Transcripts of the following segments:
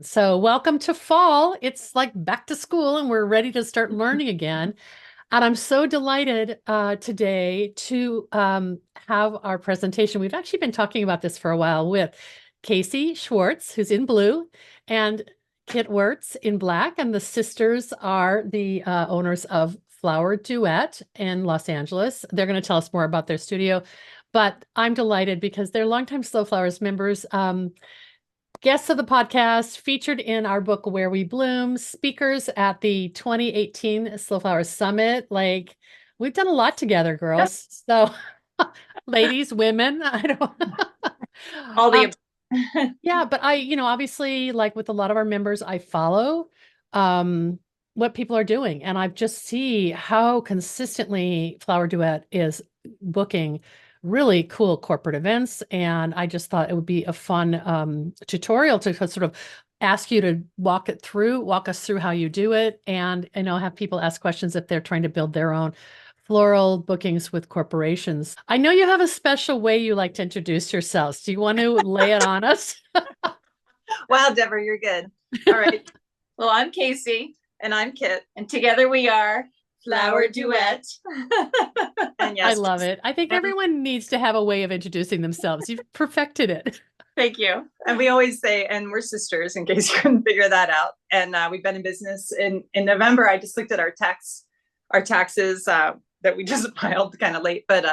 So, welcome to fall. It's like back to school and we're ready to start learning again. And I'm so delighted today to have our presentation. We've actually been talking about this for a while with Casey Schwartz, who's in blue, and Kit Wertz in black. And the sisters are the owners of Flower Duet in Los Angeles. They're going to tell us more about their studio. But I'm delighted because they're longtime Slow Flowers members. Guests of the podcast, featured in our book Where We Bloom, speakers at the 2018 Slow Flowers Summit. Like, we've done a lot together, girls. So, ladies, women, I don't All the yeah, but obviously, like with a lot of our members, I follow what people are doing, and I just see how consistently Flower Duet is booking really cool corporate events. And I just thought it would be a fun tutorial to sort of ask you to walk us through how you do it, and have people ask questions if they're trying to build their own floral bookings with corporations. I know you have a special way you like to introduce yourselves. Do you want to lay it on us? Wow, Deborah, you're good. All right. Well, I'm Casey. And I'm Kit. And together we are Flower Duet. And yes, I love it. I think everyone needs to have a way of introducing themselves. You've perfected it. Thank you. And we always say, and we're sisters in case you couldn't figure that out. And we've been in business in November. I just looked at our taxes that we just filed kind of late, but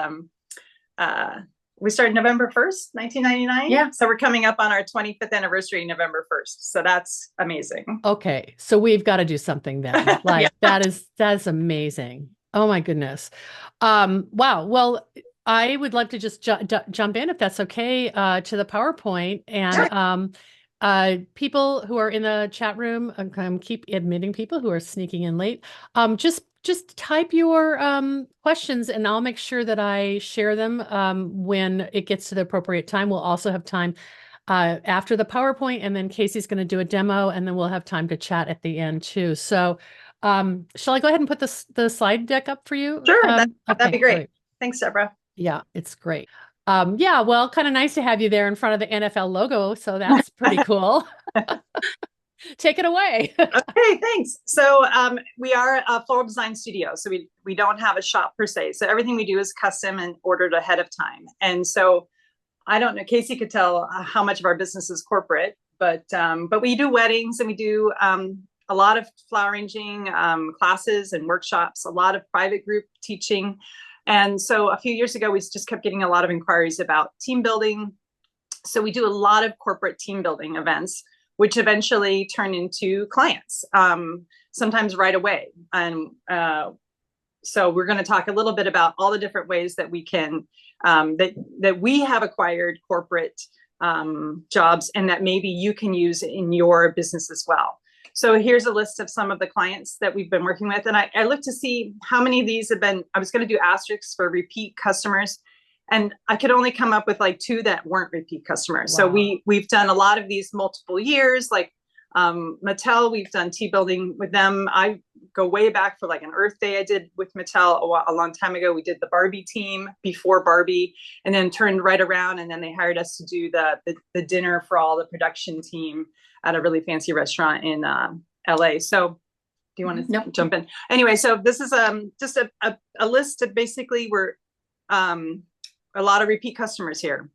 we started November 1st, 1999. Yeah. So we're coming up on our 25th anniversary, November 1st. So that's amazing. Okay. So we've got to do something then. Like yeah. That is amazing. Oh my goodness. Wow. Well, I would like to just jump in if that's okay, to the PowerPoint, and sure. People who are in the chat room, keep admitting people who are sneaking in late. Just type your questions and I'll make sure that I share them when it gets to the appropriate time. We'll also have time after the PowerPoint, and then Casey's going to do a demo, and then we'll have time to chat at the end too. So shall I go ahead and put the slide deck up for you? Sure, that'd be great. Thanks, Deborah. Yeah, it's great. Yeah, well, kind of nice to have you there in front of the NFL logo. So that's pretty cool. Take it away. Okay, thanks. So we are a floral design studio. So we don't have a shop per se. So everything we do is custom and ordered ahead of time. And so I don't know, Casey could tell how much of our business is corporate, but we do weddings, and we do a lot of flower arranging classes and workshops, a lot of private group teaching. And so a few years ago, we just kept getting a lot of inquiries about team building. So we do a lot of corporate team building events, which eventually turn into clients, sometimes right away. And so we're going to talk a little bit about all the different ways that we can, that we have acquired corporate jobs, and that maybe you can use in your business as well. So here's a list of some of the clients that we've been working with. And I looked to see how many of these have been, I was going to do asterisks for repeat customers, and I could only come up with like 2 that weren't repeat customers. Wow. So we've done a lot of these multiple years, like Mattel, we've done tea building with them. I go way back for like an Earth Day I did with Mattel a long time ago. We did the Barbie team before Barbie, and then turned right around, and then they hired us to do the dinner for all the production team at a really fancy restaurant in LA. So do you want to jump in? Anyway, so this is just a list of basically we're a lot of repeat customers here,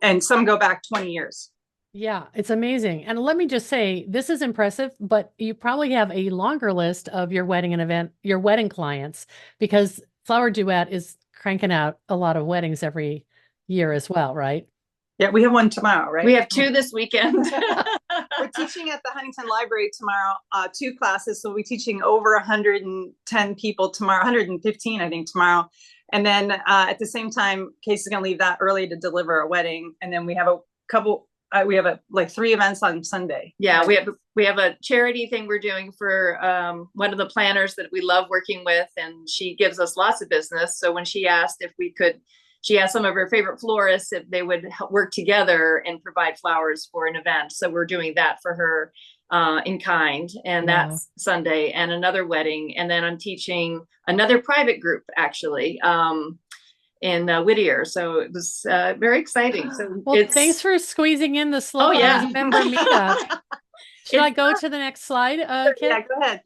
and some go back 20 years. Yeah, it's amazing. And let me just say, this is impressive, but you probably have a longer list of your wedding clients, because Flower Duet is cranking out a lot of weddings every year as well, right? Yeah, we have one tomorrow, right? We have 2 this weekend. We're teaching at the Huntington Library tomorrow, 2 classes. So we'll be teaching over 110 people tomorrow, 115, I think, tomorrow. And then at the same time, Casey's going to leave that early to deliver a wedding. And then we have a couple, we have like 3 events on Sunday. Yeah, we have a charity thing we're doing for one of the planners that we love working with. And she gives us lots of business. So when she asked if we could, she asked some of her favorite florists if they would work together and provide flowers for an event. So we're doing that for her in kind. And that's Sunday, and another wedding. And then I'm teaching another private group, actually, in Whittier. So it was very exciting. So well, thanks for squeezing in the Slow member meetup. Should I go to the next slide, Kim? Yeah, go ahead.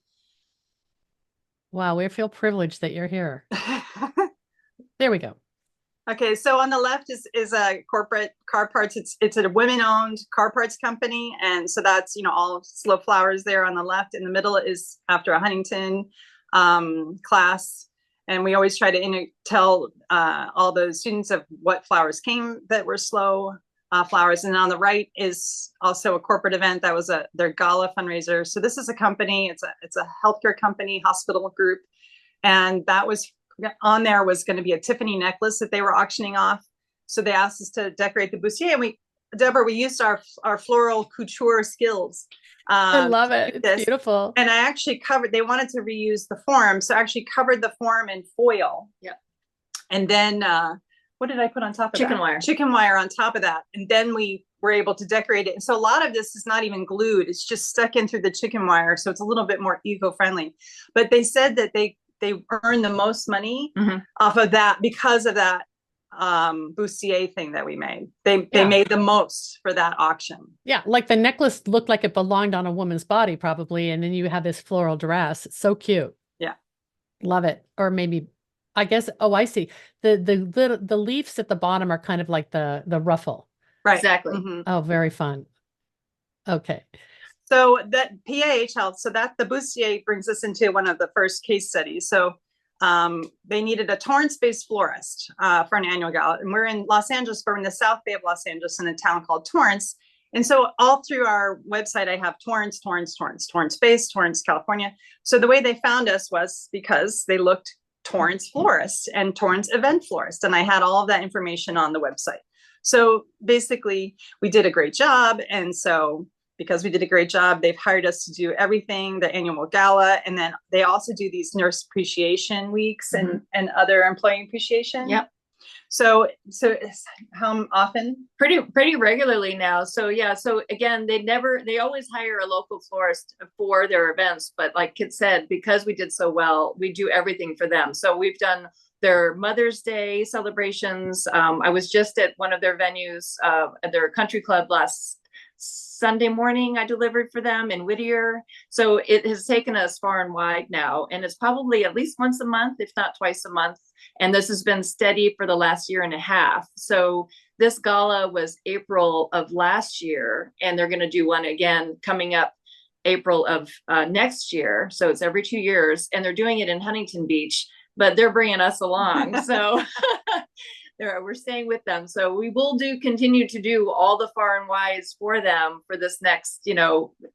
Wow, we feel privileged that you're here. There we go. Okay, so on the left is a corporate car parts. It's a women-owned car parts company, and so that's all Slow Flowers there on the left. In the middle is after a Huntington class, and we always try to tell all the students of what flowers came that were slow flowers. And on the right is also a corporate event that was their gala fundraiser. So this is a company. It's a healthcare company, hospital group, and that was on there was going to be a Tiffany necklace that they were auctioning off. So they asked us to decorate the bustier, and we used our floral couture skills. I love it. It's beautiful. And I actually they wanted to reuse the form. So I actually covered the form in foil. Yeah. And then, what did I put on top of chicken that? wire. Chicken wire on top of that. And then we were able to decorate it. And so a lot of this is not even glued. It's just stuck in through the chicken wire. So it's a little bit more eco-friendly. But they said that they earn the most money off of that because of that bustier thing that we made. They made the most for that auction. Yeah, like the necklace looked like it belonged on a woman's body probably, and then you have this floral dress. It's so cute. Yeah. Love it. Or maybe, I guess, oh, I see. The leaves at the bottom are kind of like the ruffle. Right. Exactly. Oh, very fun. Okay. So that PAH Health, so that the bustier brings us into one of the first case studies. So they needed a Torrance-based florist for an annual gala. And we're in Los Angeles, we're in the South Bay of Los Angeles in a town called Torrance. And so all through our website, I have Torrance, Torrance-based, Torrance, California. So the way they found us was because they looked Torrance florist and Torrance event florist. And I had all of that information on the website. So basically we did a great job. And so because we did a great job, they've hired us to do everything, the annual gala, and then they also do these nurse appreciation weeks and other employee appreciation. Yep. So how often? Pretty regularly now. So yeah. So again, they always hire a local florist for their events, but like Kit said, because we did so well, we do everything for them. So we've done their Mother's Day celebrations. I was just at one of their venues at their country club last Sunday morning. I delivered for them in Whittier. So it has taken us far and wide now. And it's probably at least once a month, if not twice a month. And this has been steady for the last year and a half. So this gala was April of last year, and they're going to do one again coming up April of next year. So it's every 2 years, and they're doing it in Huntington Beach, but they're bringing us along. So we're staying with them. So we will continue to do all the far and wides for them for this next,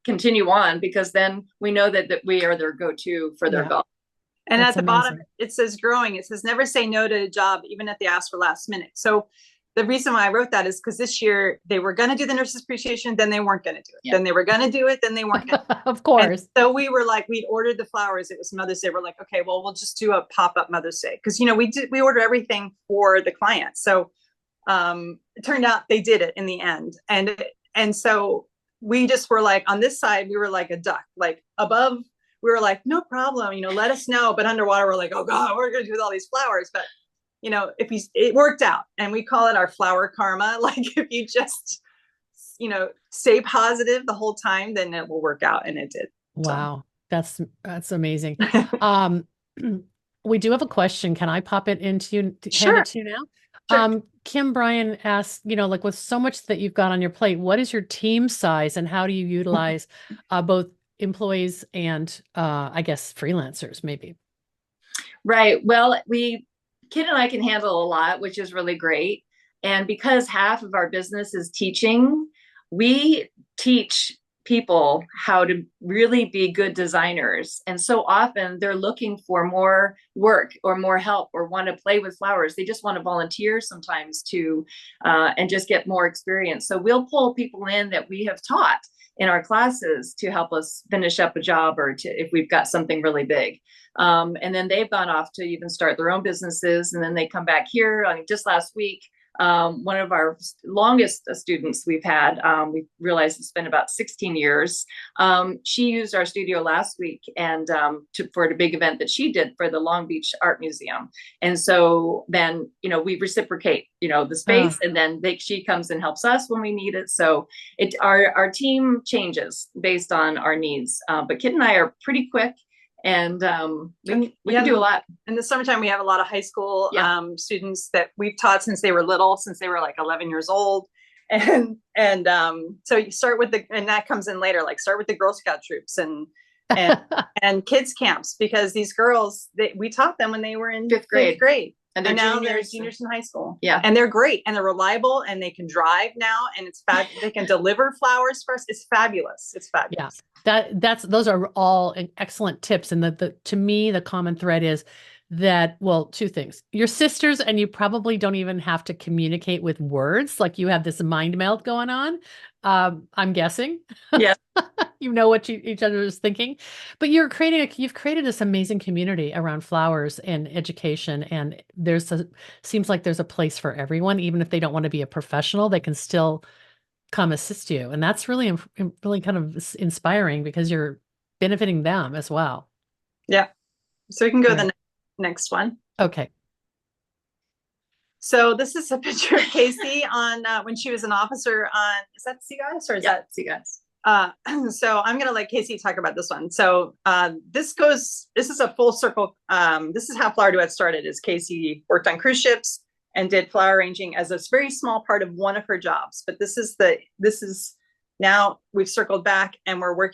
continue on, because then we know that we are their go-to for their golf. And that's at the amazing. Bottom, it says growing. It says never say no to a job, even if they ask for last minute. So the reason why I wrote that is because this year they were going to do the nurses appreciation, then they weren't going to do it. Yeah. Then they were going to do it, then they weren't going to. Of course. And so we were like, we'd ordered the flowers. It was Mother's Day. We're like, okay, well, we'll just do a pop-up Mother's Day. Because, we order everything for the client. So it turned out they did it in the end. And so we just were like, on this side, we were like a duck, like above, we were like, no problem, let us know. But underwater, we're like, oh God, what are we going to do with all these flowers? But it worked out, and we call it our flower karma. Like if you just, stay positive the whole time, then it will work out. And it did. Wow. So. That's amazing. We do have a question. Can I pop it into you? Sure. Hand it to you now? Sure. Kim Bryan asked, like with so much that you've got on your plate, what is your team size and how do you utilize both employees and I guess freelancers maybe? Right. Well, Kit and I can handle a lot, which is really great. And because half of our business is teaching, we teach people how to really be good designers. And so often they're looking for more work or more help or want to play with flowers. They just want to volunteer sometimes to and just get more experience. So we'll pull people in that we have taught in our classes to help us finish up a job or if we've got something really big. And then they've gone off to even start their own businesses. And then they come back here. Just last week, one of our longest students we've had, we realized it's been about 16 years. She used our studio last week and for a big event that she did for the Long Beach Art Museum. And so then, we reciprocate, the space, and then she comes and helps us when we need it. So our team changes based on our needs. But Kit and I are pretty quick. And we can do a lot. In the summertime, we have a lot of high school students that we've taught since they were little, since they were like 11 years old. And so you start with and that comes in later, like start with the Girl Scout troops and and kids camps, because these girls, we taught them when they were in fifth grade. And now they're juniors in high school. Yeah. And they're great and they're reliable and they can drive now, and it's they can deliver flowers for us. It's fabulous. It's fabulous. Yeah. Those are all excellent tips. And to me, the common thread is that, well, two things. You're sisters and you probably don't even have to communicate with words. Like you have this mind meld going on. I'm guessing. Yeah. You know what each other is thinking, but you've created this amazing community around flowers and education. And seems like there's a place for everyone, even if they don't want to be a professional, they can still come assist you. And that's really, really kind of inspiring because you're benefiting them as well. Yeah. So we can go to the next one. Okay. So this is a picture of Casey on when she was an officer on, is that Sea Goddess or is that Sea Goddess? So I'm going to let Casey talk about this one. So this is a full circle. This is how Flower Duet started, is Casey worked on cruise ships and did flower arranging as a very small part of one of her jobs. But this is now we've circled back and we're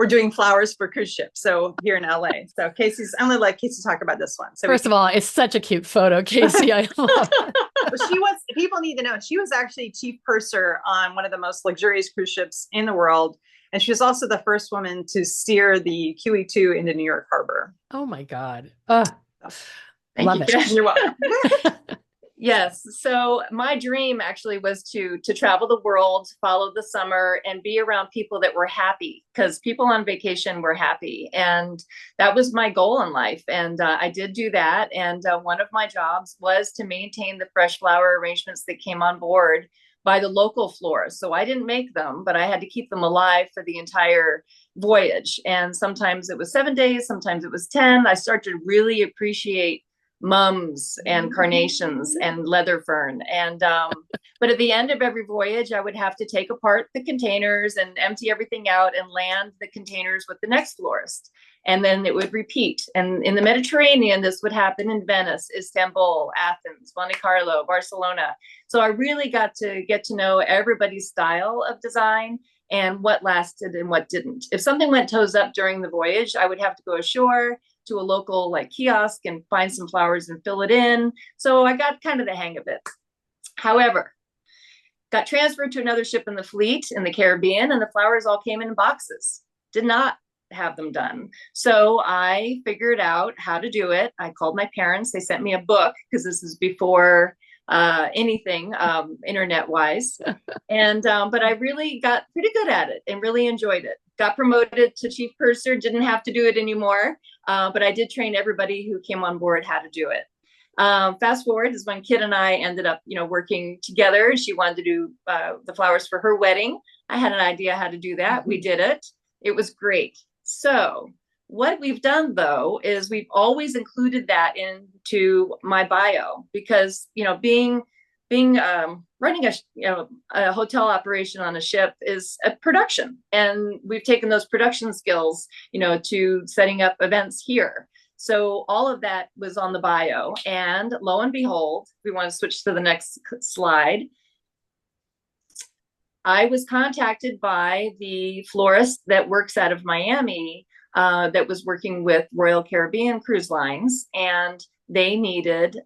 doing flowers for cruise ships. So here in LA. So I'm going to let Casey talk about this one. So first of all, it's such a cute photo, Casey. I love it. People need to know, she was actually chief purser on one of the most luxurious cruise ships in the world. And she was also the first woman to steer the QE2 into New York Harbor. Oh my God. Love it. You're welcome. Yes. So my dream actually was to travel the world, follow the summer, and be around people that were happy, because people on vacation were happy. And that was my goal in life. And I did do that. And one of my jobs was to maintain the fresh flower arrangements that came on board by the local florists. So I didn't make them, but I had to keep them alive for the entire voyage. And sometimes it was 7 days, sometimes it was 10. I started to really appreciate mums and carnations and leather fern. And but at the end of every voyage, I would have to take apart the containers and empty everything out and land the containers with the next florist. And then it would repeat. And in the Mediterranean, this would happen in Venice, Istanbul, Athens, Monte Carlo, Barcelona. So I really got to get to know everybody's style of design and what lasted and what didn't. If something went toes up during the voyage, I would have to go ashore to a local kiosk and find some flowers and fill it in. So I got kind of the hang of it. However, got transferred to another ship in the fleet in the Caribbean, and the flowers all came in boxes. Did not have them done. So I figured out how to do it. I called my parents. They sent me a book, because this is before anything internet wise. And but I really got pretty good at it and really enjoyed it. Got promoted to chief purser, didn't have to do it anymore. But I did train everybody who came on board how to do it. Fast forward is when Kit and I ended up, working together. She wanted to do the flowers for her wedding. I had an idea how to do that. We did it. It was great. So what we've done, though, is we've always included that into my bio, because, running a hotel operation on a ship is a production. And we've taken those production skills, to setting up events here. So all of that was on the bio. And lo and behold, we want to switch to the next slide. I was contacted by the florist that works out of Miami, that was working with Royal Caribbean Cruise Lines, and they needed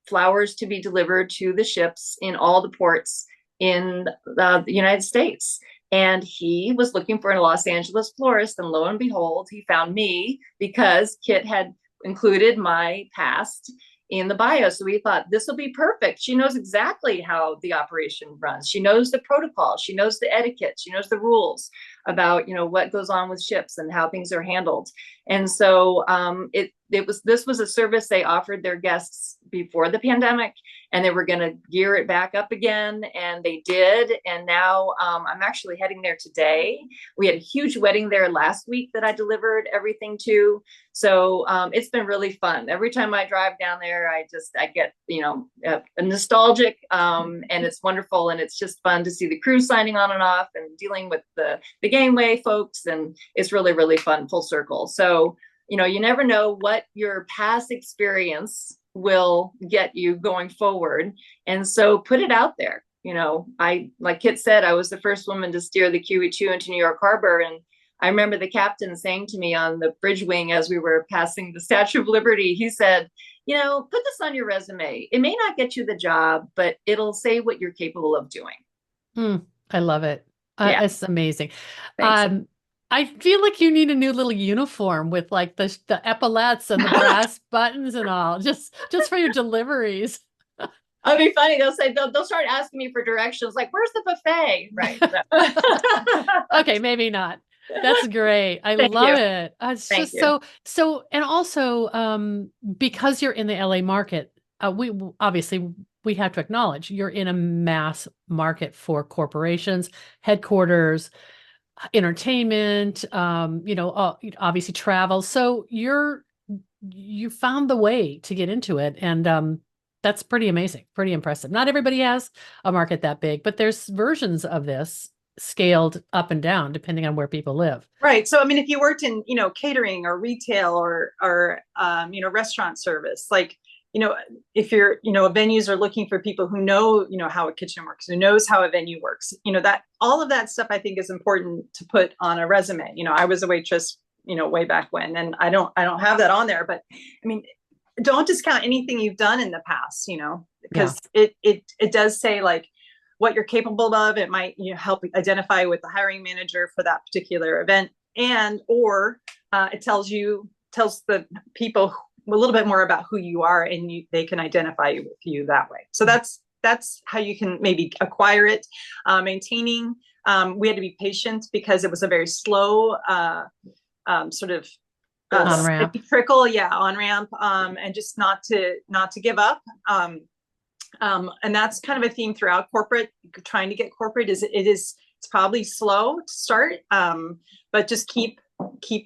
flowers to be delivered to the ships in all the ports in the United States. And he was looking for a Los Angeles florist, and lo and behold, he found me because Kit had included my past in the bio. So we thought, this will be perfect. She knows exactly how the operation runs. She knows the protocol. She knows the etiquette. She knows the rules about, what goes on with ships and how things are handled. And so this was a service they offered their guests before the pandemic, and they were going to gear it back up again, and they did. And now I'm actually heading there today. We had a huge wedding there last week that I delivered everything to. So it's been really fun. Every time I drive down there, I get, a nostalgic, and it's wonderful. And it's just fun to see the crew signing on and off and dealing with the Gangway folks. And it's really, really fun, full circle. So, you never know what your past experience will get you going forward. And so put it out there. Like Kit said, I was the first woman to steer the QE2 into New York Harbor. And I remember the captain saying to me on the bridge wing as we were passing the Statue of Liberty, he said, put this on your resume. It may not get you the job, but it'll say what you're capable of doing. I love it. Yeah. It's amazing. Thanks. I feel like you need a new little uniform with like the epaulets and the brass buttons and all, just for your deliveries. It'll be funny. They'll start asking me for directions, like, "Where's the buffet?" Right. Okay, maybe not. That's great. I love it. It's Thank just you. so, and also because you're in the LA market, we obviously we have to acknowledge you're in a mass market for corporations, headquarters, entertainment, obviously travel. So you found the way to get into it. And that's pretty amazing, pretty impressive. Not everybody has a market that big, but there's versions of this scaled up and down depending on where people live. Right. So, I mean, if you worked in, catering or retail or restaurant service, like, if you're, venues are looking for people who know, how a kitchen works, who knows how a venue works, that all of that stuff I think is important to put on a resume. I was a waitress, way back when, and I don't have that on there, but I mean, don't discount anything you've done in the past, because it does say like what you're capable of. It might, help identify with the hiring manager for that particular event, or it tells the people a little bit more about who you are, and they can identify with you that way. So that's how you can maybe acquire it. Maintaining, we had to be patient because it was a very slow sort of on-ramp trickle, on-ramp, and just not to give up. And that's kind of a theme throughout corporate. Trying to get corporate it's probably slow to start, but just keep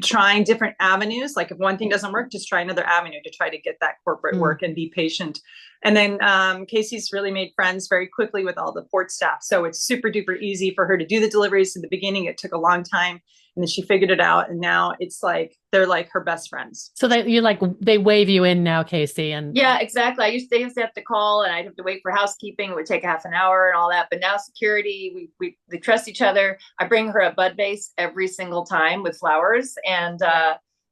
trying different avenues. Like if one thing doesn't work, just try another avenue to try to get that corporate work, and be patient. And then Casey's really made friends very quickly with all the port staff. So it's super duper easy for her to do the deliveries. In the beginning, it took a long time, and then she figured it out. And now it's like, they're like her best friends. So they wave you in now, Casey. And yeah, exactly. They used to have to call, and I'd have to wait for housekeeping. It would take half an hour and all that. But now security, we trust each other. I bring her a bud vase every single time with flowers, and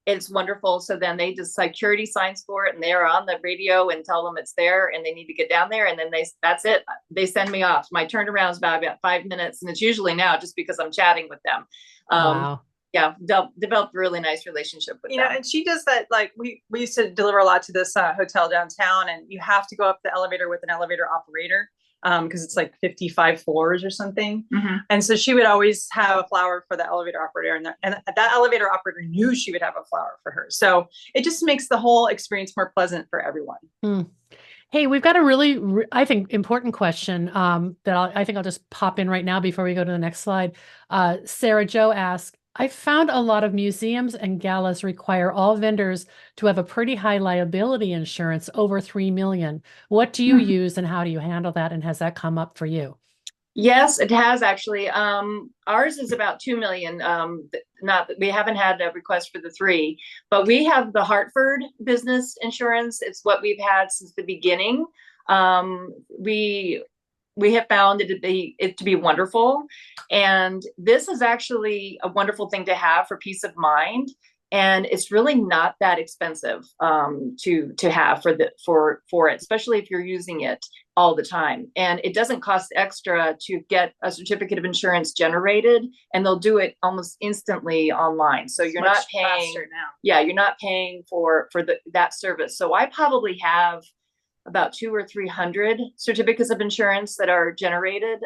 it's wonderful. So then they just security signs for it, and they're on the radio and tell them it's there and they need to get down there. And then that's it. They send me off. My turnaround is about 5 minutes. And it's usually now just because I'm chatting with them. Wow. Yeah, developed a really nice relationship with them. And she does that. Like we used to deliver a lot to this hotel downtown, and you have to go up the elevator with an elevator operator, because it's like 55 floors or something. Mm-hmm. And so she would always have a flower for the elevator operator, and that elevator operator knew she would have a flower for her. So it just makes the whole experience more pleasant for everyone. Hey, we've got a really, I think, important question that I think I'll just pop in right now before we go to the next slide. Sarah Jo asked, I found a lot of museums and galas require all vendors to have a pretty high liability insurance over 3 million. What do you use, and how do you handle that? And has that come up for you? Yes, it has actually. Ours is about 2 million. Not that we haven't had a request for the 3, but we have the Hartford business insurance. It's what we've had since the beginning. We have found it to be wonderful, and this is actually a wonderful thing to have for peace of mind. And it's really not that expensive to have for it, especially if you're using it all the time. And it doesn't cost extra to get a certificate of insurance generated, and they'll do it almost instantly online. So you're not paying now. Yeah, you're not paying for that service. So I probably have about 200 or 300 certificates of insurance that are generated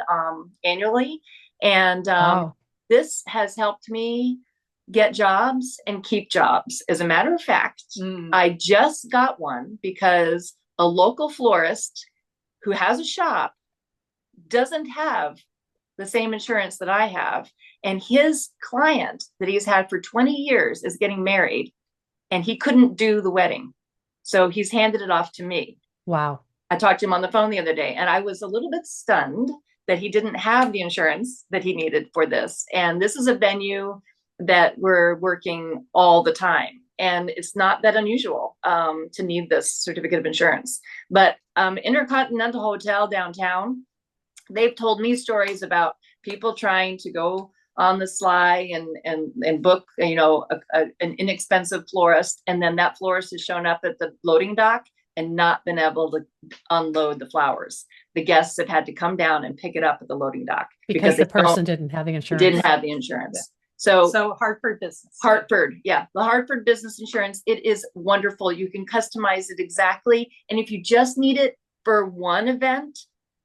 annually. And Wow. this has helped me get jobs and keep jobs. As a matter of fact, I just got one because a local florist who has a shop doesn't have the same insurance that I have. And his client that he's had for 20 years is getting married, and he couldn't do the wedding. So he's handed it off to me. Wow. I talked to him on the phone the other day, and I was a little bit stunned that he didn't have the insurance that he needed for this. And this is a venue that we're working all the time. And it's not that unusual to need this certificate of insurance. But Intercontinental Hotel downtown, they've told me stories about people trying to go on the sly and book, an inexpensive florist. And then that florist has shown up at the loading dock and not been able to unload the flowers. The guests have had to come down and pick it up at the loading dock because the person didn't have the insurance. Didn't have the insurance. Yeah. So Hartford business. Hartford, yeah. The Hartford business insurance, it is wonderful. You can customize it exactly. And if you just need it for one event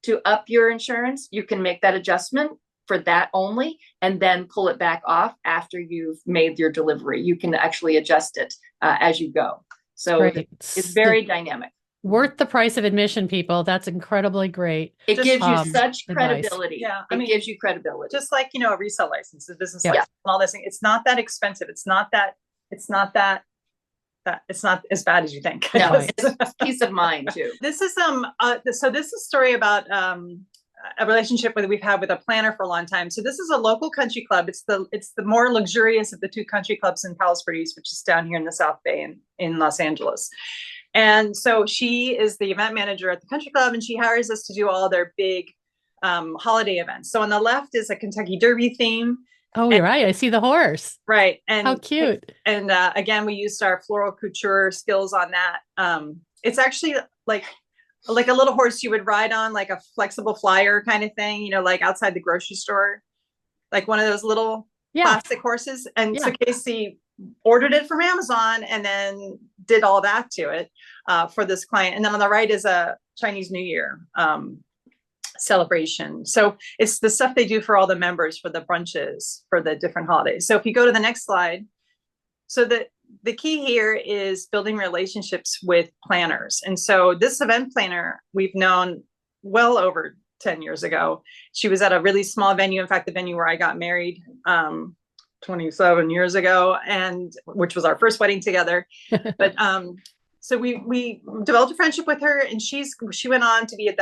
to up your insurance, you can make that adjustment for that only, and then pull it back off after you've made your delivery. You can actually adjust it as you go. So it's very dynamic. Worth the price of admission, people. That's incredibly great. It gives you such credibility. Advice. Yeah, it gives you credibility. Just like, a resale license, a business license, and all this thing. It's not that expensive. It's not it's not as bad as you think. No, it's peace of mind too. This is so this is a story about a relationship we've had with a planner for a long time. So this is a local country club. It's the more luxurious of the two country clubs in Palos Verdes, which is down here in the South Bay in Los Angeles. And so she is the event manager at the country club, and she hires us to do all their big holiday events. So on the left is a Kentucky Derby theme. Oh, you're right. I see the horse. Right. And how cute. And again, we used our floral couture skills on that. It's actually like a little horse you would ride on, like a flexible flyer kind of thing, like outside the grocery store, like one of those little plastic horses. And so Casey ordered it from Amazon and then did all that to it for this client. And then on the right is a Chinese New Year celebration. So it's the stuff they do for all the members for the brunches for the different holidays. So if you go to the next slide, so the key here is building relationships with planners. And so this event planner we've known well over 10 years ago. She was at a really small venue. In fact, the venue where I got married 27 years ago, and which was our first wedding together. But so we developed a friendship with her, and she went on to be at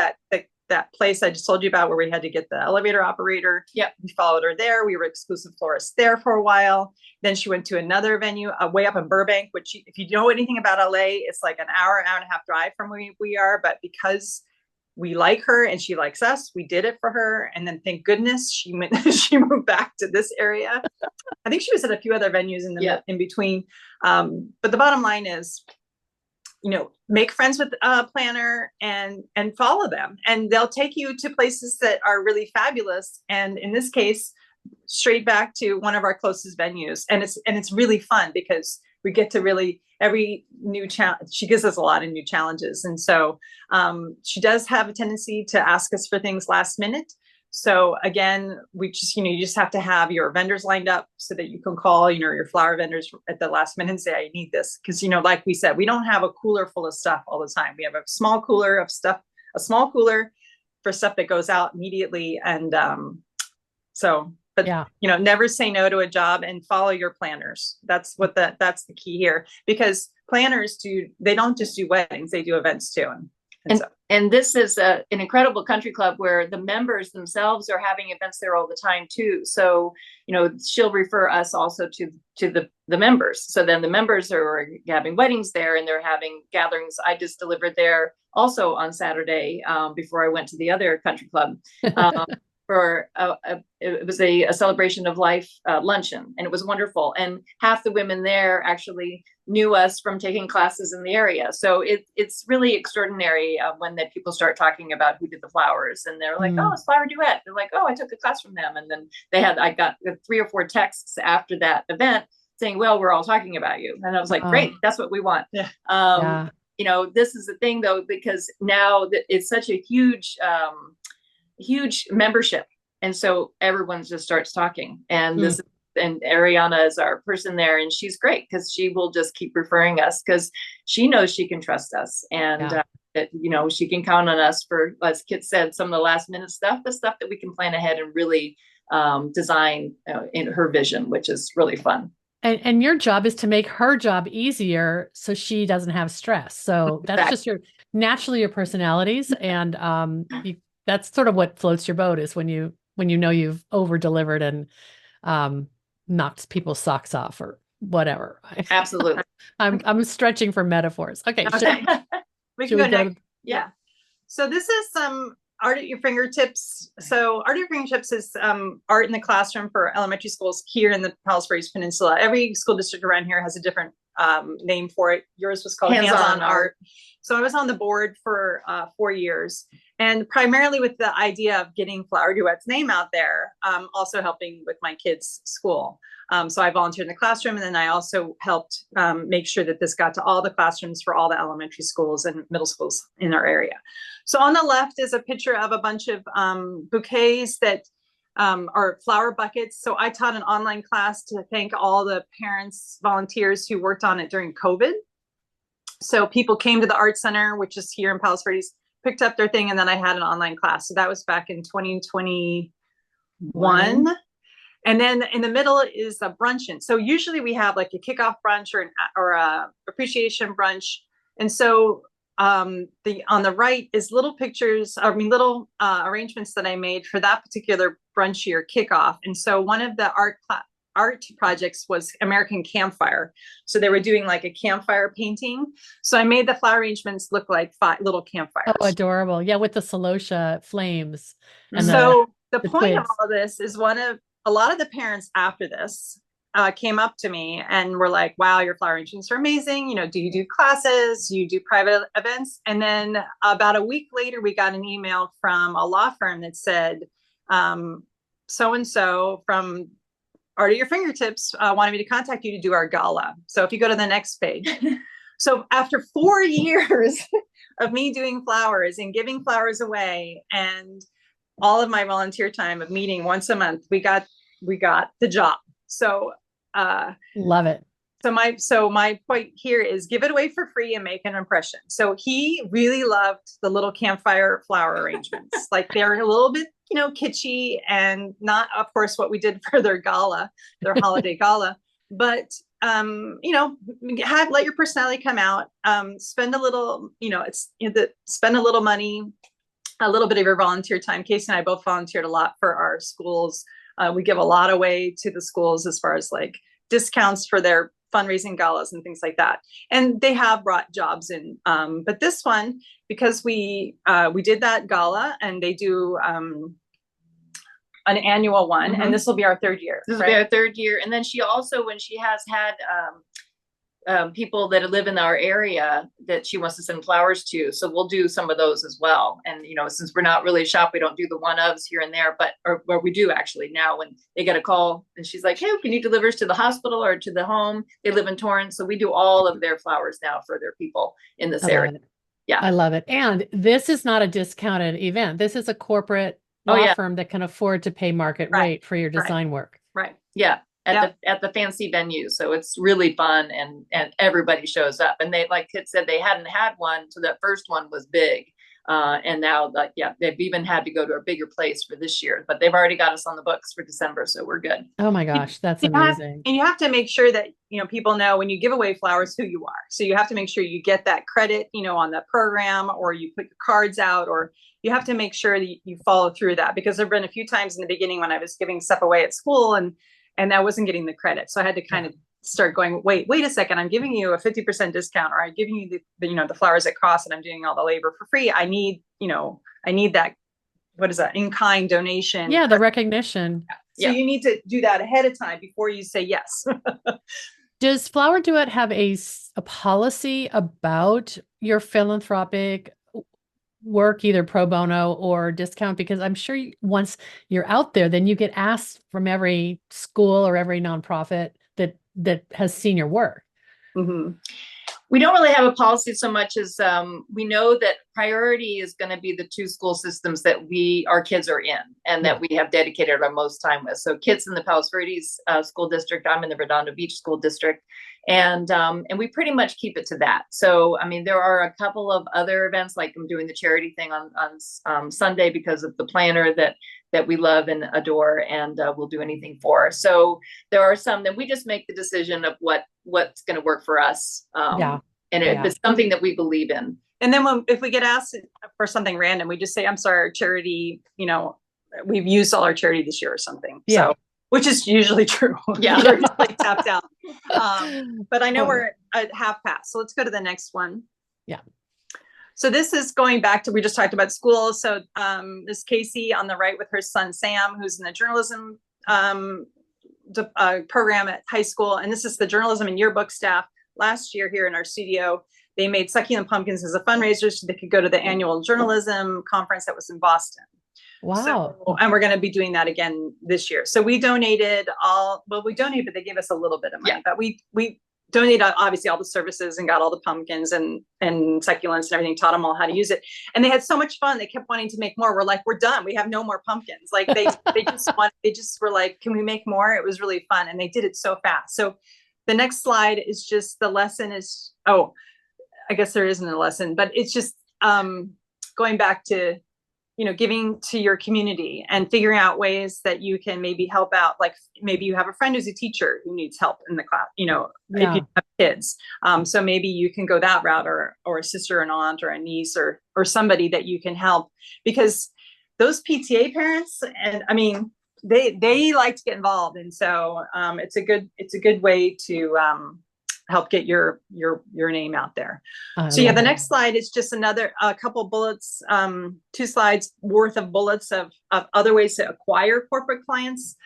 that place I just told you about where we had to get the elevator operator. Yep. We followed her there. We were exclusive florists there for a while. Then she went to another venue way up in Burbank, which if you know anything about LA, it's like an hour and a half drive from where we are. But because we like her and she likes us, we did it for her. And then thank goodness she moved back to this area. I think she was at a few other venues in between. But the bottom line is, make friends with a planner and follow them, and they'll take you to places that are really fabulous. And in this case, straight back to one of our closest venues. And it's really fun because we get to really every new challenge. She gives us a lot of new challenges. And so she does have a tendency to ask us for things last minute. So again, we just, you just have to have your vendors lined up so that you can call, your flower vendors at the last minute and say, I need this. Because, like we said, we don't have a cooler full of stuff all the time. We have a small cooler of stuff, a small cooler for stuff that goes out immediately. And never say no to a job and follow your planners. That's the key here, because planners they don't just do weddings, they do events too. And this is an incredible country club where the members themselves are having events there all the time too. So, she'll refer us also to the members. So then the members are having weddings there and they're having gatherings. I just delivered there also on Saturday before I went to the other country club. For it was a celebration of life luncheon, and it was wonderful. And half the women there actually knew us from taking classes in the area. So it's really extraordinary when that people start talking about who did the flowers, and they're like, oh, it's Flower Duet. They're like, oh, I took a class from them. And then I got 3 or 4 texts after that event saying, well, we're all talking about you. And I was like, great, that's what we want. Yeah. This is the thing though, because now that it's such a huge membership, and so everyone just starts talking, and this is and Ariana is our person there, and she's great because she will just keep referring us because she knows she can trust us, and that, you know, she can count on us for, as Kit said, some of the last minute stuff, the stuff that we can plan ahead and really design in her vision, which is really fun. And your job is to make her job easier so she doesn't have stress. So that's just naturally your personalities. And that's sort of what floats your boat, is when you know you've over delivered and knocked people's socks off or whatever. Absolutely. I'm stretching for metaphors. Okay. We can go next. Yeah. So this is some art at your fingertips. So art at your fingertips is art in the classroom for elementary schools here in the Palos Verdes Peninsula. Every school district around here has a different name for it. Yours was called hands-on art. So I was on the board for 4 years, and primarily with the idea of getting Flower Duet's name out there, also helping with my kids' school. So I volunteered in the classroom, and then I also helped make sure that this got to all the classrooms for all the elementary schools and middle schools in our area. So on the left is a picture of a bunch of bouquets that are flower buckets. So I taught an online class to thank all the parents, volunteers who worked on it during COVID. So people came to the Art Center, which is here in Palos Verdes, picked up their thing, and then I had an online class. So that was back in 2021. And then in the middle is a bruncheon. So usually we have like a kickoff brunch or a appreciation brunch. And so on the right is little pictures, little arrangements that I made for that particular brunch year kickoff. And so one of the art projects was American Campfire. So they were doing like a campfire painting. So I made the flower arrangements look like 5 little campfires. Oh, adorable. Yeah, with the celosia flames. And so the point of all of this is a lot of the parents after this came up to me and were like, wow, your flower arrangements are amazing. You know, do you do classes? Do you do private events? And then about a week later, we got an email from a law firm that said, so-and-so from Art at Your Fingertips wanted me to contact you to do our gala. So if you go to the next page. So after 4 years of me doing flowers and giving flowers away and all of my volunteer time of meeting once a month, we got the job. So love it. So my point here is give it away for free and make an impression. So he really loved the little campfire flower arrangements. Like they're a little bit, you know, kitschy and not, of course, what we did for their gala, their holiday gala, but you know, let your personality come out. Spend a little, you know, spend a little money, a little bit of your volunteer time. Casey and I both volunteered a lot for our schools. We give a lot away to the schools as far as like discounts for their fundraising galas and things like that. And they have brought jobs in. But this one, because we did that gala and they do an annual one, and this will be our 3rd year. This will be our 3rd year. And then she also, when she has had people that live in our area that she wants to send flowers to. So we'll do some of those as well. And, you know, since we're not really a shop, we don't do the one-ofs here and there, or we do actually now when they get a call and she's like, hey, can you deliver to the hospital or to the home? They live in Torrance. So we do all of their flowers now for their people in this area. Yeah. I love it. And this is not a discounted event. This is a corporate law firm that can afford to pay market rate for your design work. Right. Yeah. At the fancy venue. So it's really fun and everybody shows up. And they, like Kit said, they hadn't had one. So that first one was big. And now they've even had to go to a bigger place for this year, but they've already got us on the books for December. So we're good. Oh my gosh. That's amazing. And you have to make sure that, you know, people know when you give away flowers, who you are. So you have to make sure you get that credit, you know, on the program, or you put your cards out, or you have to make sure that you follow through that, because there've been a few times in the beginning when I was giving stuff away at school and I wasn't getting the credit. So I had to kind of start going, wait a second, I'm giving you a 50% discount, or I'm giving you the flowers that cost, and I'm doing all the labor for free. I need that, what is that, in-kind donation. Yeah, the recognition. So you need to do that ahead of time before you say yes. Does Flower Duet have a policy about your philanthropic work, either pro bono or discount? Because I'm sure once you're out there, then you get asked from every school or every nonprofit that has seen your work. We don't really have a policy so much as we know that priority is going to be the 2 school systems that our kids are in and that we have dedicated our most time with. So kids in the Palos Verdes school district, I'm in the Redondo Beach school district, and we pretty much keep it to that. So I mean, there are a couple of other events, like I'm doing the charity thing on Sunday because of the planner that we love and adore, and we'll do anything for. So there are some that we just make the decision of what's going to work for us. And if it's something that we believe in. And then if we get asked for something random, we just say, I'm sorry, our charity, we've used all our charity this year or something. Yeah. So, which is usually true. Yeah. We're just like tapped out. But I know we're at half past. So let's go to the next one. Yeah. So this is going back to, we just talked about school. So this Casey on the right with her son, Sam, who's in the journalism program at high school. And this is the journalism and yearbook staff. Last year here in our studio, they made succulent pumpkins as a fundraiser so they could go to the annual journalism conference that was in Boston. Wow. So, and we're going to be doing that again this year. So we donated but they gave us a little bit of money, but we donated obviously all the services and got all the pumpkins and succulents and everything, taught them all how to use it. And they had so much fun. They kept wanting to make more. We're like, we're done. We have no more pumpkins. Like they just were like, can we make more? It was really fun. And they did it so fast. So the next slide is just the lesson is, I guess there isn't a lesson, but it's just going back to, giving to your community and figuring out ways that you can maybe help out. Like maybe you have a friend who's a teacher who needs help in the class, if you have kids. So maybe you can go that route or a sister, an aunt or a niece or somebody that you can help, because those PTA parents, and I mean, they like to get involved. And so it's a good way to help get your name out there. So the next slide is just a couple bullets, 2 slides worth of bullets of other ways to acquire corporate clients.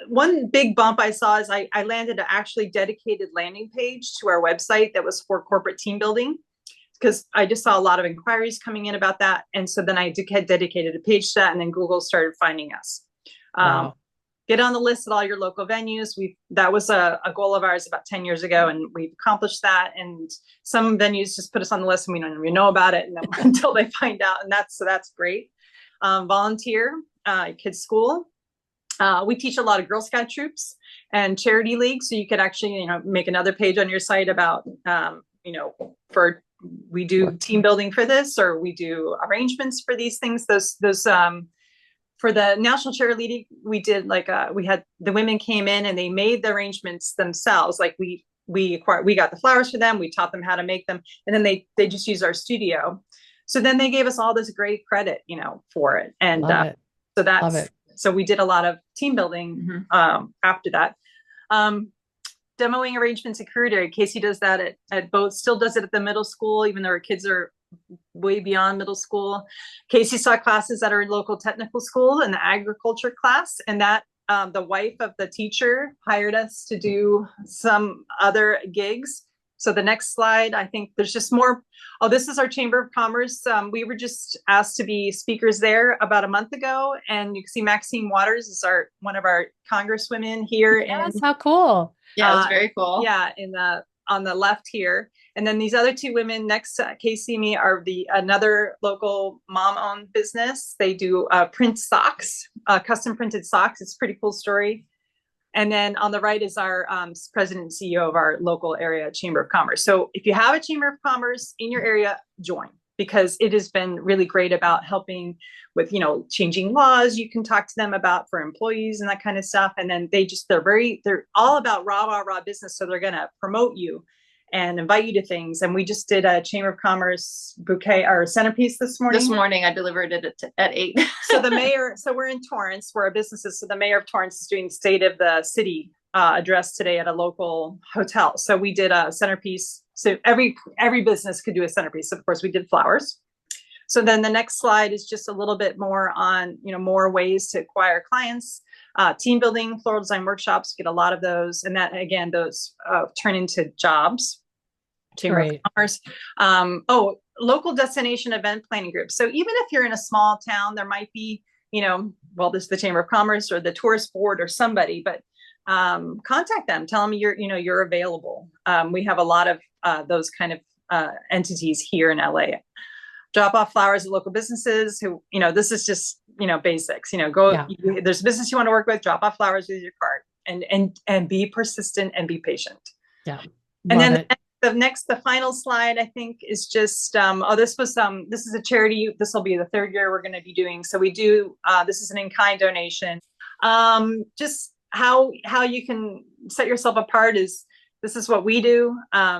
One big bump I saw is I landed an actually dedicated landing page to our website that was for corporate team building, because I just saw a lot of inquiries coming in about that. And so then I had dedicated a page to that, and then Google started finding us. Wow. Get on the list at all your local venues. That was a goal of ours about 10 years ago, and we've accomplished that. And some venues just put us on the list and we don't even know about it until they find out. And that's great. Volunteer, kids school. We teach a lot of Girl Scout troops and charity leagues. So you could actually, make another page on your site about, we do team building for this, or we do arrangements for these things. Those for the National Charity League, we did we had the women came in and they made the arrangements themselves. Like we got the flowers for them. We taught them how to make them. And then they just used our studio. So then they gave us all this great credit, for it. And so we did a lot of team building after that. Demoing arrangements in career day. Casey does that at both, still does it at the middle school, even though our kids are way beyond middle school. Casey saw classes at our local technical school in the agriculture class, and that the wife of the teacher hired us to do some other gigs. So the next slide, I think there's just more. Oh, this is our Chamber of Commerce. We were just asked to be speakers there about a month ago, and you can see Maxine Waters is one of our congresswomen here. Yes, how cool. Yeah, it was very cool. Yeah, on the left here. And then these other 2 women next to Casey and me are another local mom-owned business. They do print socks, custom printed socks. It's a pretty cool story. And then on the right is our president and CEO of our local area Chamber of Commerce. So if you have a Chamber of Commerce in your area, join, because it has been really great about helping with, changing laws. You can talk to them about for employees and that kind of stuff. And then they're all about raw business. So they're going to promote you and invite you to things. And we just did a Chamber of Commerce bouquet or centerpiece this morning. This morning I delivered it at 8. So we're in Torrance, where our business is. So the mayor of Torrance is doing state of the city address today at a local hotel. So we did a centerpiece. So every business could do a centerpiece. Of course, we did flowers. So then the next slide is just a little bit more on, more ways to acquire clients. Team building, floral design workshops, get a lot of those. And that, again, those turn into jobs. Chamber of Commerce. Local destination event planning groups. So even if you're in a small town, there might be, there's the Chamber of Commerce or the tourist board or somebody, but contact them, tell them you're available. We have a lot of those kind of entities here in LA. Drop off flowers at local businesses who, this is just, basics, there's a business you want to work with, drop off flowers with your cart, and be persistent and be patient. Yeah. And then the final slide, I think, is just, this is a charity. This will be the third year we're going to be doing. So we do, this is an in-kind donation. Just how you can set yourself apart is, this is what we do.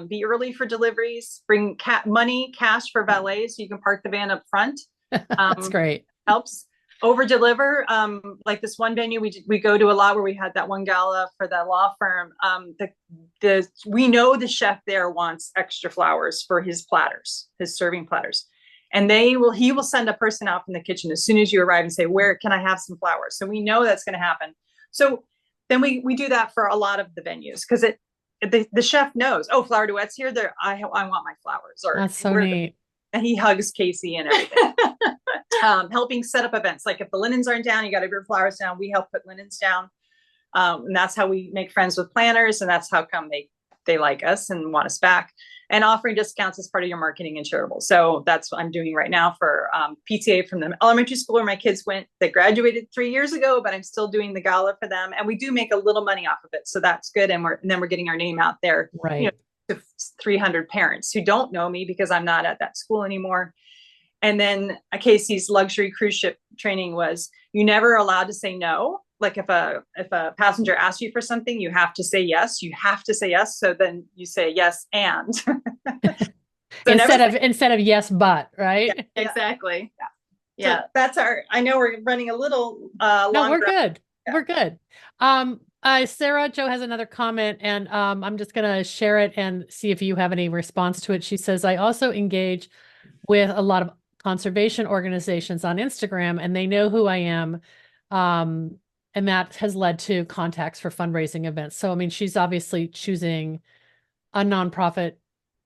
Be early for deliveries, bring cash for valet so you can park the van up front. That's great. Helps. Over deliver. Like this one venue we go to a lot, where we had that one gala for the law firm. We know the chef there wants extra flowers for his platters, his serving platters. And he will send a person out from the kitchen as soon as you arrive and say, where can I have some flowers? So we know that's going to happen. So then we do that for a lot of the venues, because the chef knows, oh, Flower Duet's here. I want my flowers. Or that's so neat. And he hugs Casey and everything. Helping set up events. Like if the linens aren't down, you got to have your flowers down. We help put linens down. And that's how we make friends with planners. And that's how come they like us and want us back. And offering discounts as part of your marketing and charitable. So that's what I'm doing right now for PTA from the elementary school where my kids went. They graduated 3 years ago, but I'm still doing the gala for them. And we do make a little money off of it. So that's good. And then we're getting our name out there. Right. To 300 parents who don't know me because I'm not at that school anymore. And then Casey's luxury cruise ship training was, you never allowed to say no. Like if a passenger asks you for something, you have to say yes. You have to say yes. So then you say yes and so instead of yes but, right? Yeah, exactly. Yeah. So that's I know we're running a little long. No, we're good. Yeah. We're good. Sarah Jo has another comment, and I'm just gonna share it and see if you have any response to it. She says, I also engage with a lot of conservation organizations on Instagram, and they know who I am. And that has led to contacts for fundraising events. So, I mean, she's obviously choosing a nonprofit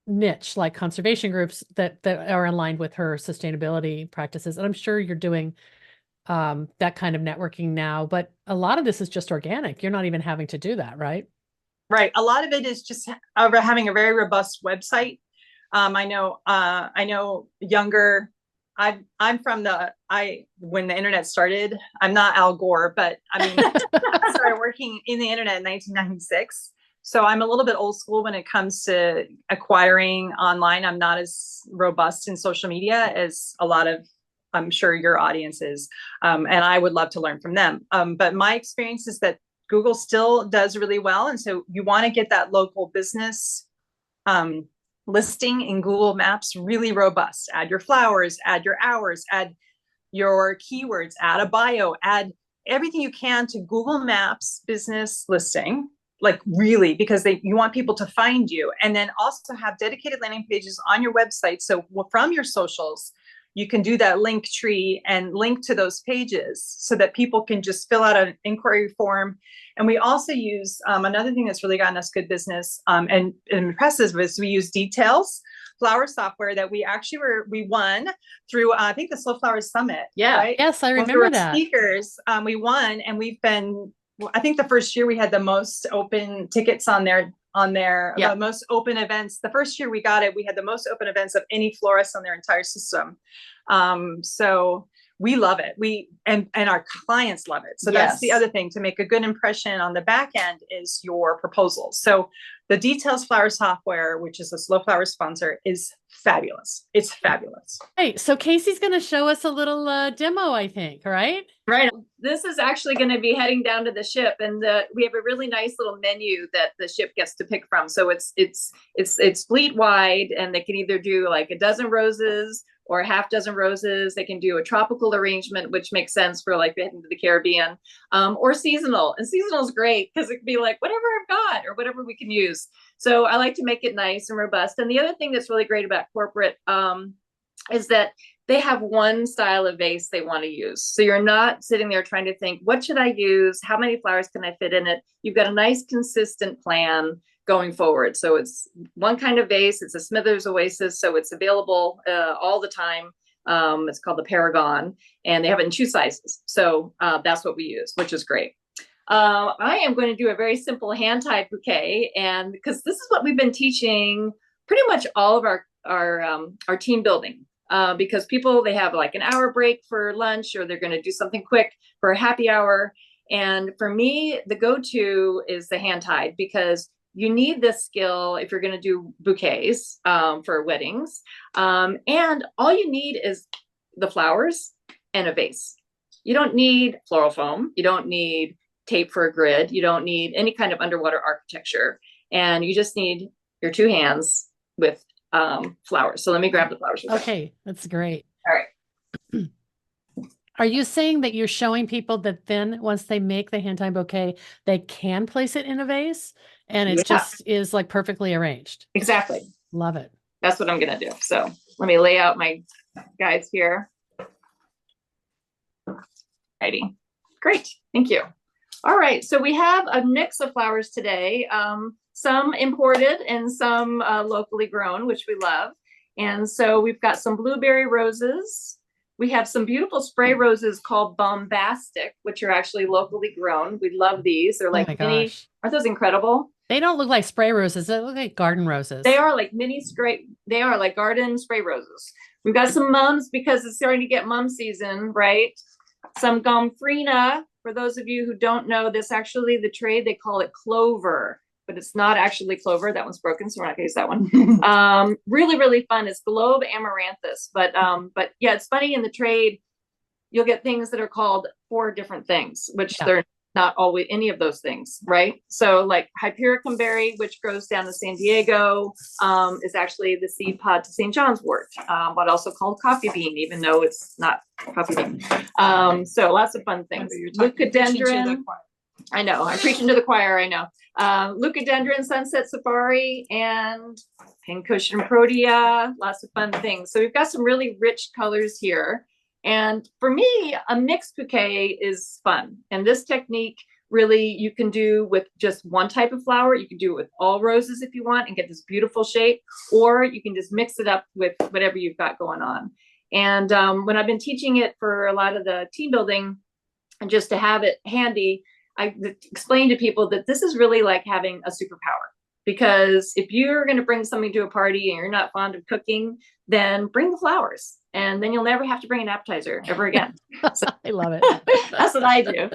niche like conservation groups that are aligned with her sustainability practices. And I'm sure you're doing that kind of networking now, but a lot of this is just organic. You're not even having to do that, right? Right. A lot of it is just having a very robust website. I know younger. I'm from when the internet started. I'm not Al Gore, but I mean, I started working in the internet in 1996. So I'm a little bit old school when it comes to acquiring online. I'm not as robust in social media as a lot of, I'm sure, your audience is. And I would love to learn from them. But my experience is that Google still does really well. And so you want to get that local business listing in Google Maps really robust. Add your flowers, add your hours, add your keywords, add a bio, add everything you can to Google Maps business listing, like really, because you want people to find you. And then also have dedicated landing pages on your website. So from your socials, you can do that link tree and link to those pages so that people can just fill out an inquiry form. And we also use another thing that's really gotten us good business and impressive is we use Details flower software that we won through I think the Slow Flowers Summit. Yeah. Right? Yes, I remember that. Speakers, we won, and we've been. I think the first year we had the most open tickets on there. Yeah. The most open events. The first year we got it, we had the most open events of any florist on their entire system. So we love it. And our clients love it. So that's the other thing, to make a good impression on the back end is your proposals. So the Details Flower software, which is a Slow Flower sponsor, is fabulous. It's fabulous. Hey, so Casey's going to show us a little demo, I think, right? Right. This is actually going to be heading down to the ship, and we have a really nice little menu that the ship gets to pick from. So it's fleet wide, and they can either do like a dozen roses or a half dozen roses. They can do a tropical arrangement, which makes sense for like heading to the Caribbean, or seasonal. And seasonal is great because it can be like whatever I've got or whatever we can use. So I like to make it nice and robust. And the other thing that's really great about corporate is that they have one style of vase they want to use. So you're not sitting there trying to think, what should I use? How many flowers can I fit in it? You've got a nice, consistent plan going forward. So it's one kind of vase. It's a Smithers Oasis. So it's available all the time. It's called the Paragon, and they have it in 2 sizes. So that's what we use, which is great. I am going to do a very simple hand-tied bouquet, and because this is what we've been teaching pretty much all of our team building. Because people, they have like an hour break for lunch, or they're going to do something quick for a happy hour. And for me, the go-to is the hand-tied, because you need this skill if you're going to do bouquets for weddings. And all you need is the flowers and a vase. You don't need floral foam. You don't need tape for a grid. You don't need any kind of underwater architecture. And you just need your two hands with flowers. So let me grab the flowers. Okay, that's great. All right. Are you saying that you're showing people that then once they make the hand-tied bouquet, they can place it in a vase and it just is like perfectly arranged? Exactly. Love it. That's what I'm going to do. So let me lay out my guides here. Righty. Great. Thank you. All right. So we have a mix of flowers today. Some imported and some locally grown, which we love. And so we've got some blueberry roses. We have some beautiful spray roses called bombastic, which are actually locally grown. We love these. They're like mini. Aren't those incredible? They don't look like spray roses. They look like garden roses. They are like mini spray. They are like garden spray roses. We've got some mums because it's starting to get mum season, right? Some gomphrena. For those of you who don't know this, actually the trade, they call it clover, but it's not actually clover. That one's broken, so we're not gonna use that one. Really, really fun. It's globe amaranthus, but yeah, it's funny in the trade, you'll get things that are called 4 different things, which they're not always any of those things, right? So like hypericum berry, which grows down in San Diego, is actually the seed pod to St. John's wort, but also called coffee bean, even though it's not coffee bean. So lots of fun things. Leucadendron. I know, I'm preaching to the choir, I know. Leucadendron, sunset safari, and pincushion protea, lots of fun things. So we've got some really rich colors here. And for me, a mixed bouquet is fun. And this technique really you can do with just one type of flower. You can do it with all roses if you want and get this beautiful shape, or you can just mix it up with whatever you've got going on. And when I've been teaching it for a lot of the team building, and just to have it handy, I explain to people that this is really like having a superpower. Because if you're going to bring something to a party and you're not fond of cooking, then bring the flowers. And then you'll never have to bring an appetizer ever again. So, I love it. That's what I do.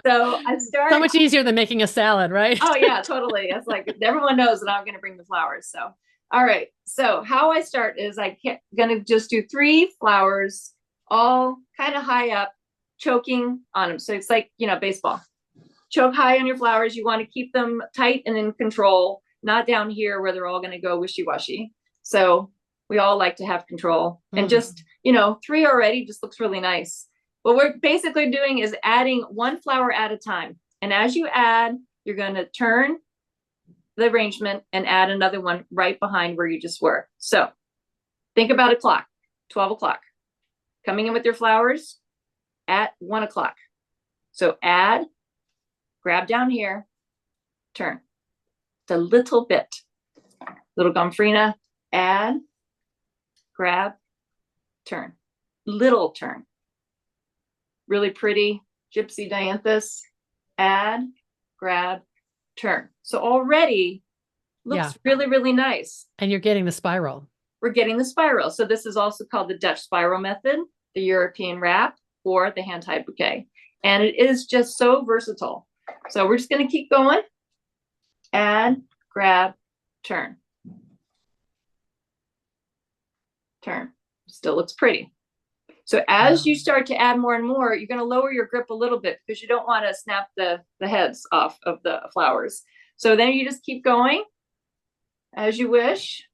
So I start. So much easier than making a salad, right? Oh yeah, totally. It's like everyone knows that I'm going to bring the flowers. So, all right. So how I start is I'm going to just do 3 flowers, all kind of high up, choking on them. So it's like, baseball. Choke high on your flowers. You want to keep them tight and in control, not down here where they're all going to go wishy-washy. So we all like to have control, and just, 3 already just looks really nice. What we're basically doing is adding 1 flower at a time. And as you add, you're going to turn the arrangement and add another one right behind where you just were. So think about a clock, 12 o'clock, coming in with your flowers at 1 o'clock. So add, grab down here, turn. It's a little bit. Little gomphrena, add, grab, turn. Little turn. Really pretty gypsy dianthus, add, grab, turn. So already looks really, really nice. And you're getting the spiral. We're getting the spiral. So this is also called the Dutch spiral method, the European wrap, or the hand-tied bouquet. And it is just so versatile. So we're just going to keep going. Add, grab, turn. Turn. Still looks pretty. So as you start to add more and more, you're going to lower your grip a little bit because you don't want to snap the heads off of the flowers. So then you just keep going as you wish.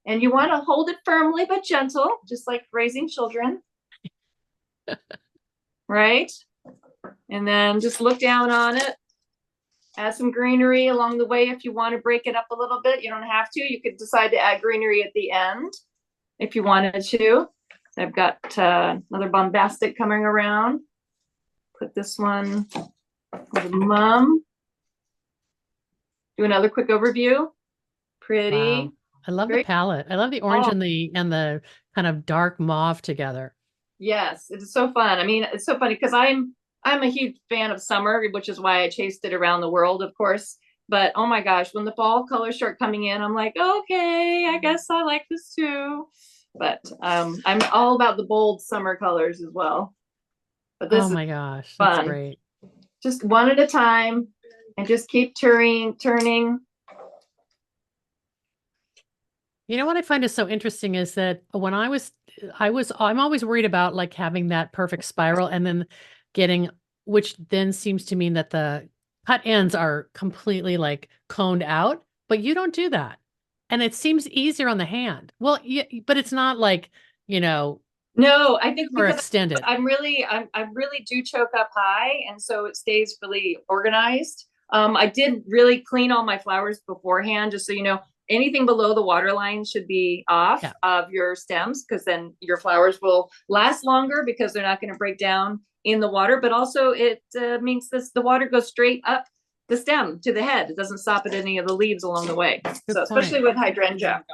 And you want to hold it firmly but gentle, just like raising children. Right? And then just look down on it. Add some greenery along the way if you want to break it up a little bit. You don't have to. You could decide to add greenery at the end if you wanted to. So I've got another bombastic coming around. Put this one with a mum. Do another quick overview. Pretty. Wow. I love the palette. I love the orange and the kind of dark mauve together. Yes, it's so fun. I mean, it's so funny because I'm I'm a huge fan of summer, which is why I chased it around the world, of course. But oh my gosh, when the fall colors start coming in, I'm like, okay, I guess I like this too. But I'm all about the bold summer colors as well. But this Oh is my gosh, that's fun. great. Just one at a time and just keep turning. You know what I find is so interesting is that when I'm always worried about like having that perfect spiral and then getting, which then seems to mean that the cut ends are completely like coned out, but you don't do that. And it seems easier on the hand. Well, yeah, but it's not like, you know, No, I think or because extended. I really do choke up high, and so it stays really organized. I did really clean all my flowers beforehand, just so you know. Anything below the water line should be off Yeah. of your stems, because then your flowers will last longer because they're not going to break down in the water. But also, it means the water goes straight up the stem to the head. It doesn't stop at any of the leaves along the way. Good So, especially point. with hydrangea,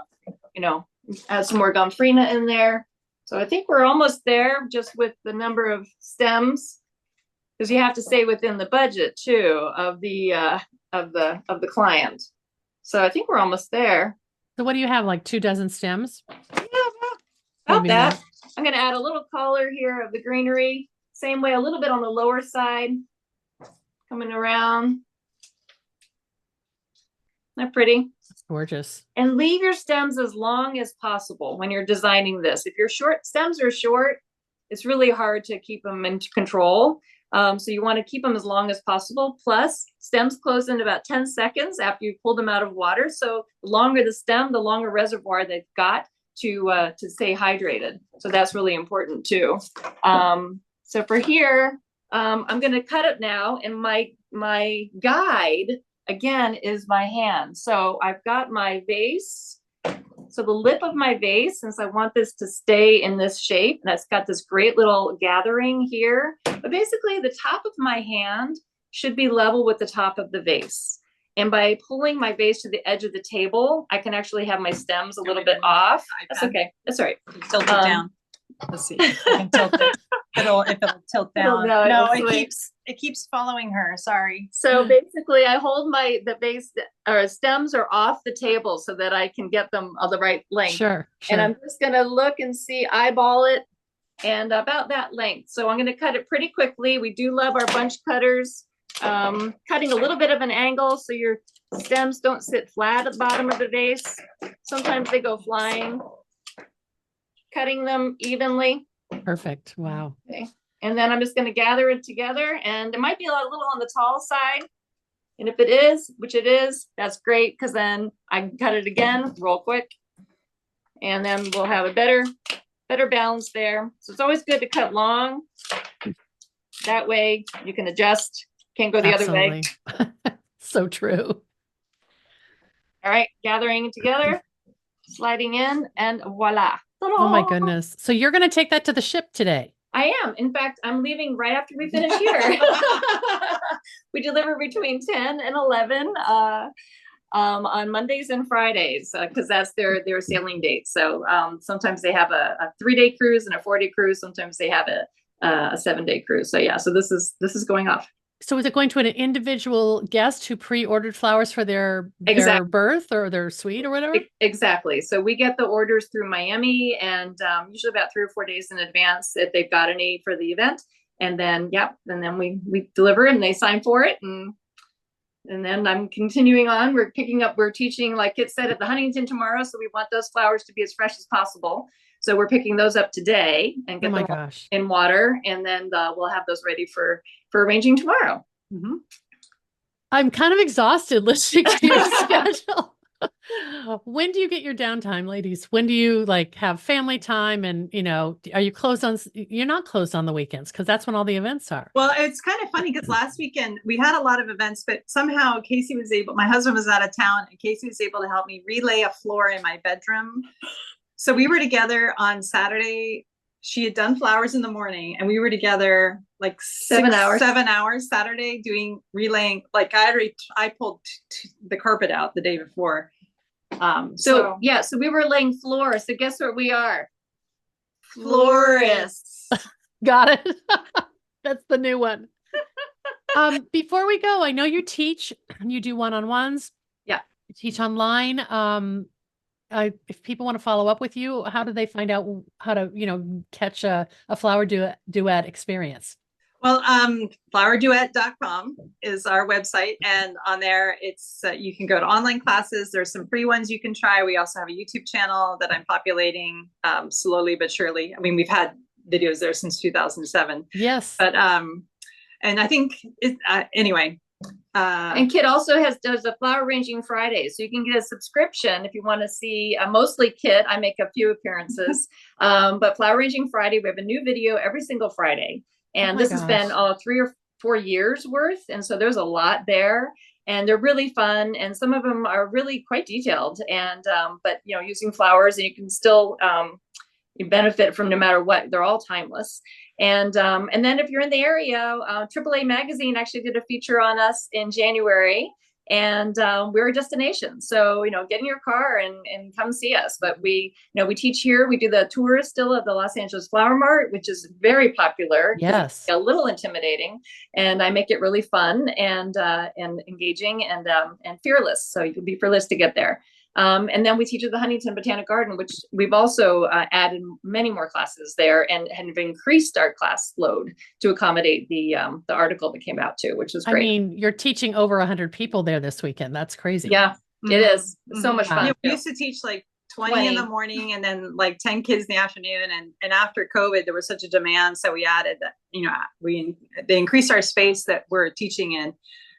add some more gomphrena in there. So I think we're almost there, just with the number of stems, because you have to stay within the budget too of the client. So I think we're almost there. So what do you have, like 24 stems? Yeah, about Maybe that. more. I'm going to add a little color here of the greenery. Same way, a little bit on the lower side, coming around. Isn't that pretty? It's gorgeous. And leave your stems as long as possible when you're designing this. If your stems are short, it's really hard to keep them in control. So you want to keep them as long as possible. Plus, stems close in about 10 seconds after you pull them out of water. So the longer the stem, the longer reservoir they've got to stay hydrated. So that's really important too. So for here, I'm going to cut it now, and my guide again is my hand. So I've got my vase. So the lip of my vase, since I want this to stay in this shape, and it's got this great little gathering here, but basically the top of my hand should be level with the top of the vase. And by pulling my vase to the edge of the table, I can actually have my stems a little bit off. That's okay. That's all right. Tilt it down. Let's see. I can tilt it. If it'll tilt down. No, it keeps following her. Sorry. So basically, I hold the base or stems are off the table so that I can get them of the right length. Sure. And I'm just gonna look and see, eyeball it, and about that length. So I'm gonna cut it pretty quickly. We do love our bunch cutters. Cutting a little bit of an angle so your stems don't sit flat at the bottom of the vase. Sometimes they go flying. Cutting them evenly. Perfect. Wow. Okay. And then I'm just going to gather it together, and it might be a little on the tall side. And if it is, which it is, that's great, because then I can cut it again real quick. And then we'll have a better balance there. So it's always good to cut long. That way you can adjust. Can't go the other way. So true. All right, gathering it together, sliding in, and voila. Oh my goodness. So you're going to take that to the ship today? I am. In fact, I'm leaving right after we finish here. We deliver between 10 and 11 on Mondays and Fridays, because that's their sailing date. So sometimes they have a 3-day cruise and a 4-day cruise. Sometimes they have a 7-day cruise. So yeah, so this is going off. So is it going to an individual guest who pre-ordered flowers for their birth or their suite or whatever? Exactly. So we get the orders through Miami, and usually about 3 or 4 days in advance if they've got any for the event. And then, and then we deliver and they sign for it. And then I'm continuing on. We're teaching, like Kit said, at the Huntington tomorrow. So we want those flowers to be as fresh as possible. So we're picking those up today and get them in water. And then we'll have those ready for arranging tomorrow. Mm-hmm. I'm kind of exhausted listening to your schedule. When do you get your downtime, ladies? When do you have family time? And, are you closed you're not closed on the weekends, because that's when all the events are. Well, it's kind of funny because last weekend we had a lot of events, but somehow my husband was out of town, and Casey was able to help me relay a floor in my bedroom. So we were together on Saturday. She had done flowers in the morning, and we were together 7 hours Saturday relaying. I pulled the carpet out the day before. So we were laying floor. So guess what we are? Florists. Got it. That's the new one. Before we go, I know you teach, you do one-on-ones. Yeah. You teach online. If people want to follow up with you, how do they find out how to, catch a flower duet experience? Well, flowerduet.com is our website. And on there, it's you can go to online classes. There's some free ones you can try. We also have a YouTube channel that I'm populating slowly but surely. I mean, we've had videos there since 2007. Yes. But and I think anyway. And Kit also does a flower arranging Friday, so you can get a subscription if you want to see. Mostly Kit. I make a few appearances, but flower arranging Friday. We have a new video every single Friday, and this has been 3 or 4 years worth, and so there's a lot there, and they're really fun, and some of them are really quite detailed. And but using flowers, and you can still you benefit from no matter what. They're all timeless. And then if you're in the area, AAA Magazine actually did a feature on us in January, and we're a destination. So, get in your car and come see us. But we teach here. We do the tours still of the Los Angeles Flower Mart, which is very popular. Yes. A little intimidating, and I make it really fun and engaging and fearless. So you can be fearless to get there. And then we teach at the Huntington Botanic Garden, which we've also added many more classes there, and have increased our class load to accommodate the article that came out too, which was great. I mean, you're teaching over 100 people there this weekend. That's crazy. Yeah, it is. It's so much fun. Yeah, we used to teach like 20 in the morning and then like 10 kids in the afternoon. And after COVID, there was such a demand. So we added that, they increased our space that we're teaching in.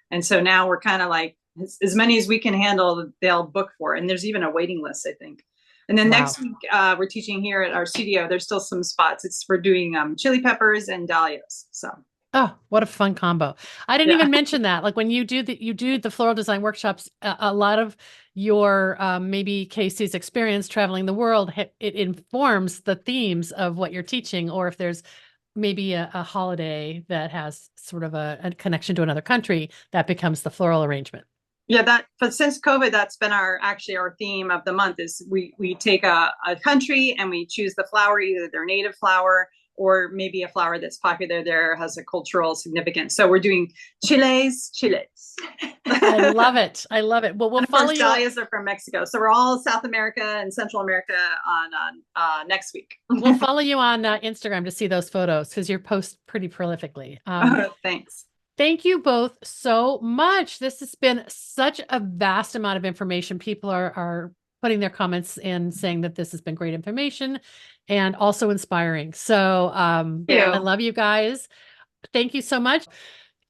And so now we're kind of like, as many as we can handle, they'll book for. And there's even a waiting list, I think. And then next week, we're teaching here at our studio. There's still some spots. We're doing chili peppers and dahlias. So. Oh, what a fun combo. I didn't even mention that. Like when you do the floral design workshops, a lot of your, maybe Casey's experience traveling the world, it informs the themes of what you're teaching, or if there's maybe a holiday that has sort of a connection to another country, that becomes the floral arrangement. Yeah, but since COVID, that's been our theme of the month is we take a country and we choose the flower, either their native flower or maybe a flower that's popular there, has a cultural significance. So we're doing chiles. I love it. I love it. Well, we'll follow you. Dahlias are from Mexico. So we're all South America and Central America on next week. We'll follow you on Instagram to see those photos because you post pretty prolifically. Thanks. Thank you both so much. This has been such a vast amount of information. People are putting their comments in saying that this has been great information and also inspiring. So I love you guys. Thank you so much.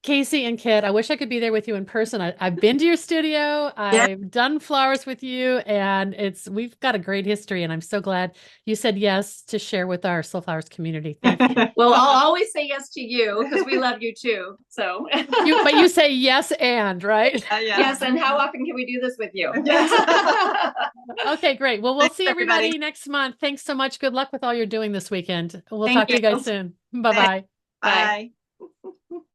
Casey and Kit, I wish I could be there with you in person. I've been to your studio. I've done flowers with you, and we've got a great history, and I'm so glad you said yes to share with our Slow Flowers community. Thank you. Well, I'll always say yes to you because we love you too. So, but you say yes and, right? Yes, and how often can we do this with you? Okay, great. Well, we'll see everybody next month. Thanks so much. Good luck with all you're doing this weekend. We'll talk to you guys soon. Bye-bye. Bye.